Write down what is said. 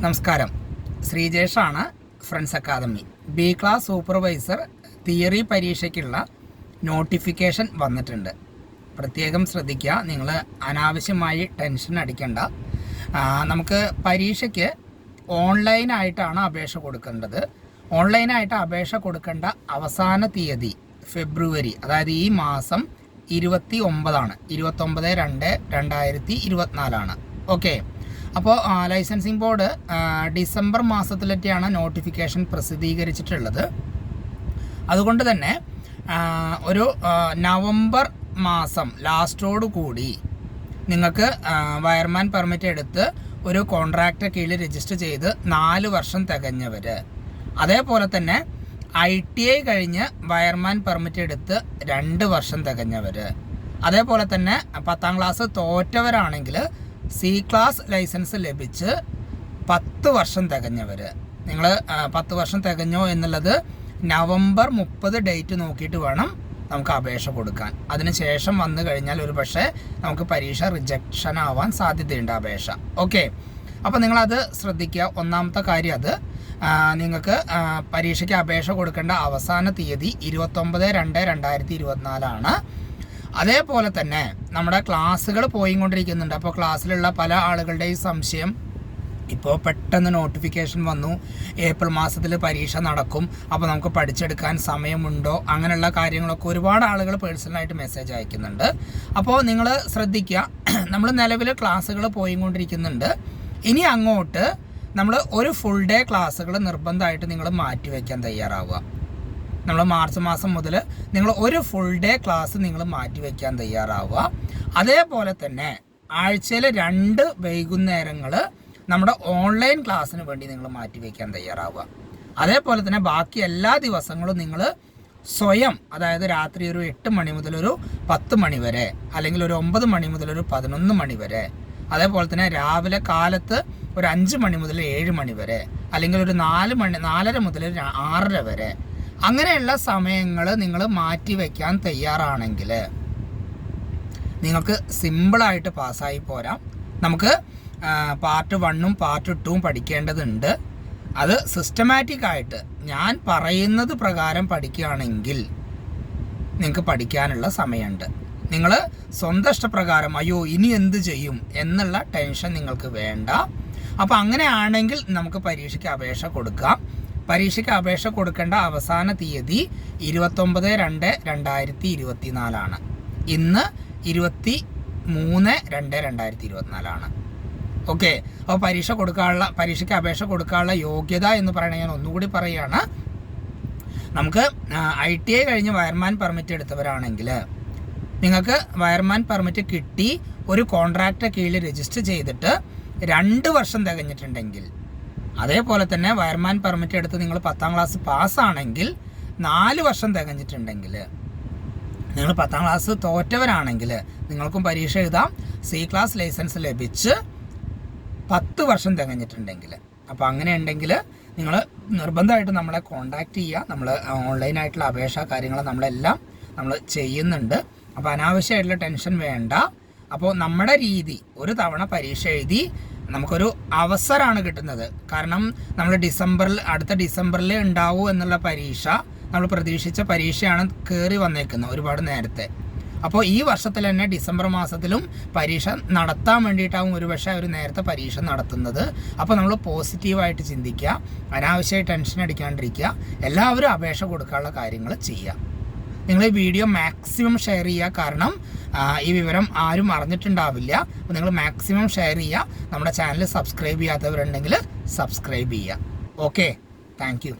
നമസ്കാരം, ശ്രീജേഷാണ്, Friends Academy. B class supervisor theory പരീക്ഷയ്ക്കുള്ള നോട്ടിഫിക്കേഷൻ വന്നിട്ടുണ്ട്. പ്രത്യേകം ശ്രദ്ധിക്കുക, നിങ്ങൾ അനാവശ്യമായി ടെൻഷൻ അടിക്കേണ്ട. നമുക്ക് പരീക്ഷയ്ക്ക് ഓൺലൈനായിട്ടാണ് അപേക്ഷ കൊടുക്കേണ്ടത്. ഓൺലൈനായിട്ട് അപേക്ഷ കൊടുക്കേണ്ട അവസാന തീയതി ഫെബ്രുവരി, അതായത് ഈ മാസം 29/2/2024. ഓക്കെ, അപ്പോൾ ലൈസൻസിങ് ബോർഡ് ഡിസംബർ മാസത്തിലൊക്കെയാണ് നോട്ടിഫിക്കേഷൻ പ്രസിദ്ധീകരിച്ചിട്ടുള്ളത്. അതുകൊണ്ട് തന്നെ ഒരു നവംബർ മാസം ലാസ്റ്റോടു കൂടി നിങ്ങൾക്ക് വയർമാൻ പെർമിറ്റ് എടുത്ത് ഒരു കോൺട്രാക്റ്റ് കീഴിൽ രജിസ്റ്റർ ചെയ്ത് 4 വർഷം തികഞ്ഞവർ, അതേപോലെ തന്നെ ITI കഴിഞ്ഞ് വയർമാൻ പെർമിറ്റ് എടുത്ത് 2 വർഷം തികഞ്ഞവർ, അതേപോലെ തന്നെ 10ാം ക്ലാസ് തോറ്റവരാണെങ്കിൽ C ക്ലാസ് ലൈസൻസ് ലഭിച്ച് 10 വർഷം തികഞ്ഞവർ. നിങ്ങൾ 10 വർഷം തികഞ്ഞോ എന്നുള്ളത് നവംബർ 30 ഡേറ്റ് നോക്കിയിട്ട് വേണം നമുക്ക് അപേക്ഷ കൊടുക്കാൻ. അതിനുശേഷം വന്നു കഴിഞ്ഞാൽ ഒരു പക്ഷേ നമുക്ക് പരീക്ഷ റിജക്ഷൻ ആവാൻ സാധ്യതയുണ്ട് അപേക്ഷ. ഓക്കെ, അപ്പോൾ നിങ്ങളത് ശ്രദ്ധിക്കുക. ഒന്നാമത്തെ കാര്യം, അത് നിങ്ങൾക്ക് പരീക്ഷയ്ക്ക് അപേക്ഷ കൊടുക്കേണ്ട അവസാന തീയതി 29/2/2024. അതേപോലെ തന്നെ നമ്മുടെ ക്ലാസ്സുകൾ പോയിക്കൊണ്ടിരിക്കുന്നുണ്ട്. അപ്പോൾ ക്ലാസ്സിലുള്ള പല ആളുകളുടെയും സംശയം, ഇപ്പോൾ പെട്ടെന്ന് നോട്ടിഫിക്കേഷൻ വന്നു, ഏപ്രിൽ മാസത്തിൽ പരീക്ഷ നടക്കും, അപ്പോൾ നമുക്ക് പഠിച്ചെടുക്കാൻ സമയമുണ്ടോ, അങ്ങനെയുള്ള കാര്യങ്ങളൊക്കെ ഒരുപാട് ആളുകൾ പേഴ്സണലായിട്ട് മെസ്സേജ് അയക്കുന്നുണ്ട്. അപ്പോൾ നിങ്ങൾ ശ്രദ്ധിക്കുക, നമ്മൾ നിലവിൽ ക്ലാസ്സുകൾ പോയിക്കൊണ്ടിരിക്കുന്നുണ്ട്. ഇനി അങ്ങോട്ട് നമ്മൾ ഒരു ഫുൾ ഡേ ക്ലാസ്സുകൾ നിർബന്ധമായിട്ട് നിങ്ങൾ മാറ്റിവെക്കാൻ തയ്യാറാവുക. നമ്മൾ മാർച്ച് മാസം മുതൽ നിങ്ങൾ ഒരു ഫുൾ ഡേ ക്ലാസ് നിങ്ങൾ മാറ്റിവെക്കാൻ തയ്യാറാവുക. അതേപോലെ തന്നെ ആഴ്ചയിൽ 2 വൈകുന്നേരങ്ങൾ നമ്മുടെ ഓൺലൈൻ ക്ലാസ്സിന് വേണ്ടി നിങ്ങൾ മാറ്റിവെക്കാൻ തയ്യാറാവുക. അതേപോലെ തന്നെ ബാക്കി എല്ലാ ദിവസങ്ങളും നിങ്ങൾ സ്വയം, അതായത് രാത്രി ഒരു 8 മണി മുതൽ ഒരു 10 മണി വരെ, അല്ലെങ്കിൽ ഒരു 9 മണി മുതൽ ഒരു 11 മണി വരെ, അതേപോലെ തന്നെ രാവിലെ കാലത്ത് ഒരു 5 മണി മുതൽ 7 മണി വരെ, അല്ലെങ്കിൽ ഒരു 4:30 മുതൽ 6:30 വരെ, അങ്ങനെയുള്ള സമയങ്ങൾ നിങ്ങൾ മാറ്റിവെക്കാൻ തയ്യാറാണെങ്കിൽ നിങ്ങൾക്ക് സിമ്പിളായിട്ട് പാസ്സായി പോരാം. നമുക്ക് പാർട്ട് 1ഉം പാർട്ട് 2ഉം പഠിക്കേണ്ടതുണ്ട്. അത് സിസ്റ്റമാറ്റിക്കായിട്ട് ഞാൻ പറയുന്നത് പ്രകാരം പഠിക്കുകയാണെങ്കിൽ നിങ്ങൾക്ക് പഠിക്കാനുള്ള സമയമുണ്ട്. നിങ്ങൾ സ്വന്തം ഇഷ്ടപ്രകാരം അയ്യോ ഇനി എന്ത് ചെയ്യും എന്നുള്ള ടെൻഷൻ നിങ്ങൾക്ക് വേണ്ട. അപ്പോൾ അങ്ങനെയാണെങ്കിൽ നമുക്ക് പരീക്ഷയ്ക്ക് അപേക്ഷ കൊടുക്കാം. പരീക്ഷയ്ക്ക് അപേക്ഷ കൊടുക്കേണ്ട അവസാന തീയതി 29/2/2024. ഇന്ന് 23/2/2024. ഓക്കെ, അപ്പോൾ പരീക്ഷയ്ക്ക് അപേക്ഷ കൊടുക്കാനുള്ള യോഗ്യത എന്ന് പറയുന്നത് ഞാൻ ഒന്നുകൂടി പറയുകയാണ്. നമുക്ക് ITI കഴിഞ്ഞ് വയർമാൻ പെർമിറ്റ് എടുത്തവരാണെങ്കിൽ നിങ്ങൾക്ക് വയർമാൻ പെർമിറ്റ് കിട്ടി ഒരു കോൺട്രാക്റ്റ് കീഴിൽ രജിസ്റ്റർ ചെയ്തിട്ട് 2 വർഷം തികഞ്ഞിട്ടുണ്ടെങ്കിൽ, അതേപോലെ തന്നെ വയർമാൻ പെർമിറ്റ് എടുത്ത് നിങ്ങൾ 10ാം ക്ലാസ് പാസ്സാണെങ്കിൽ 4 വർഷം തികഞ്ഞിട്ടുണ്ടെങ്കിൽ, നിങ്ങൾ 10ാം ക്ലാസ് തോറ്റവരാണെങ്കിൽ നിങ്ങൾക്കും പരീക്ഷ എഴുതാം. C ക്ലാസ് ലൈസൻസ് ലഭിച്ച് 10 വർഷം തികഞ്ഞിട്ടുണ്ടെങ്കിൽ. അപ്പോൾ അങ്ങനെ ഉണ്ടെങ്കിൽ നിങ്ങൾ നിർബന്ധമായിട്ട് നമ്മളെ കോൺടാക്റ്റ് ചെയ്യുക. നമ്മൾ ഓൺലൈനായിട്ടുള്ള അപേക്ഷ കാര്യങ്ങൾ നമ്മൾ ചെയ്യുന്നുണ്ട്. അപ്പോൾ അനാവശ്യമായിട്ടുള്ള ടെൻഷൻ വേണ്ട. അപ്പോൾ നമ്മുടെ രീതി, ഒരു തവണ പരീക്ഷ എഴുതി നമുക്കൊരു അവസരമാണ് കിട്ടുന്നത്. കാരണം നമ്മൾ അടുത്ത ഡിസംബറിൽ ഉണ്ടാവൂ എന്നുള്ള പരീക്ഷ, നമ്മൾ പ്രതീക്ഷിച്ച പരീക്ഷയാണ് കയറി വന്നേക്കുന്നത് ഒരുപാട് നേരത്തെ. അപ്പോൾ ഈ വർഷത്തിൽ തന്നെ ഡിസംബർ മാസത്തിലും പരീക്ഷ നടത്താൻ വേണ്ടിയിട്ടാവും ഒരുപക്ഷെ അവർ നേരത്തെ പരീക്ഷ നടത്തുന്നത്. അപ്പോൾ നമ്മൾ പോസിറ്റീവായിട്ട് ചിന്തിക്കുക, അനാവശ്യമായി ടെൻഷൻ അടിക്കാണ്ടിരിക്കുക, എല്ലാവരും അപേക്ഷ കൊടുക്കാനുള്ള കാര്യങ്ങൾ ചെയ്യുക. നിങ്ങൾ ഈ വീഡിയോ മാക്സിമം ഷെയർ ചെയ്യുക. കാരണം ഈ വിവരം ആരും അറിഞ്ഞിട്ടുണ്ടാവില്ല. അപ്പോൾ നിങ്ങൾ മാക്സിമം ഷെയർ ചെയ്യുക. നമ്മുടെ ചാനൽ സബ്സ്ക്രൈബ് ചെയ്യാത്തവരുണ്ടെങ്കിൽ സബ്സ്ക്രൈബ് ചെയ്യുക. Okay, thank you.